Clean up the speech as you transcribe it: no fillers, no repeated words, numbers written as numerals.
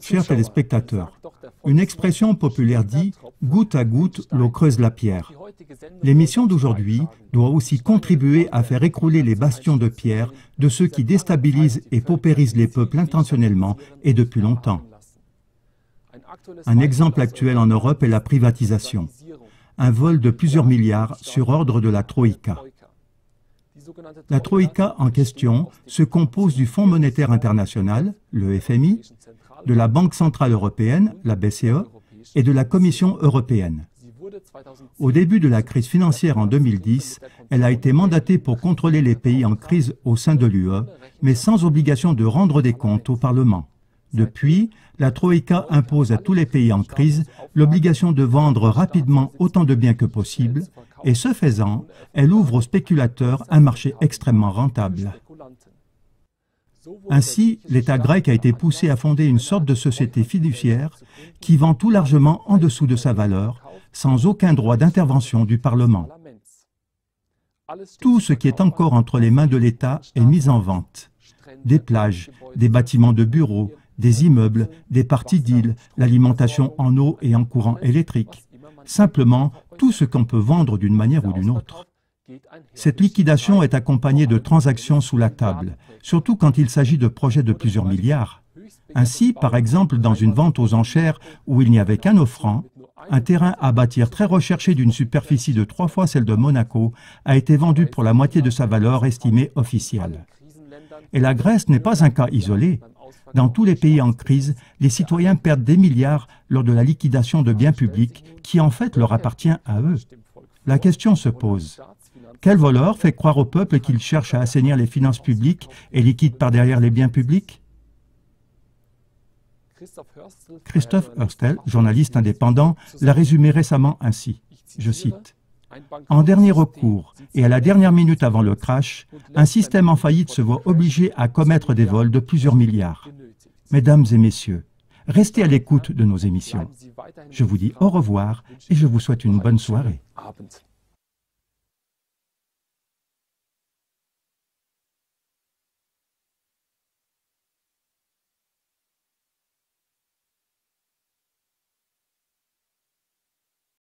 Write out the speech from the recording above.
Chers téléspectateurs, une expression populaire dit « goutte à goutte, l'eau creuse la pierre ». L'émission d'aujourd'hui doit aussi contribuer à faire écrouler les bastions de pierre de ceux qui déstabilisent et paupérisent les peuples intentionnellement et depuis longtemps. Un exemple actuel en Europe est la privatisation, un vol de plusieurs milliards sur ordre de la Troïka. La Troïka en question se compose du Fonds monétaire international, le FMI, de la Banque centrale européenne, la BCE, et de la Commission européenne. Au début de la crise financière en 2010, elle a été mandatée pour contrôler les pays en crise au sein de l'UE, mais sans obligation de rendre des comptes au Parlement. Depuis, la Troïka impose à tous les pays en crise l'obligation de vendre rapidement autant de biens que possible, et ce faisant, elle ouvre aux spéculateurs un marché extrêmement rentable. Ainsi, l'État grec a été poussé à fonder une sorte de société fiduciaire qui vend tout largement en dessous de sa valeur, sans aucun droit d'intervention du Parlement. Tout ce qui est encore entre les mains de l'État est mis en vente. Des plages, des bâtiments de bureaux, des immeubles, des parties d'îles, l'alimentation en eau et en courant électrique. Simplement, tout ce qu'on peut vendre d'une manière ou d'une autre. Cette liquidation est accompagnée de transactions sous la table, surtout quand il s'agit de projets de plusieurs milliards. Ainsi, par exemple, dans une vente aux enchères où il n'y avait qu'un offrant, un terrain à bâtir très recherché d'une superficie de 3 fois celle de Monaco a été vendu pour la moitié de sa valeur estimée officielle. Et la Grèce n'est pas un cas isolé. Dans tous les pays en crise, les citoyens perdent des milliards lors de la liquidation de biens publics qui en fait leur appartient à eux. La question se pose. Quel voleur fait croire au peuple qu'il cherche à assainir les finances publiques et liquide par derrière les biens publics? Christophe Herstel, journaliste indépendant, l'a résumé récemment ainsi, je cite, « En dernier recours et à la dernière minute avant le crash, un système en faillite se voit obligé à commettre des vols de plusieurs milliards. Mesdames et messieurs, restez à l'écoute de nos émissions. Je vous dis au revoir et je vous souhaite une bonne soirée. »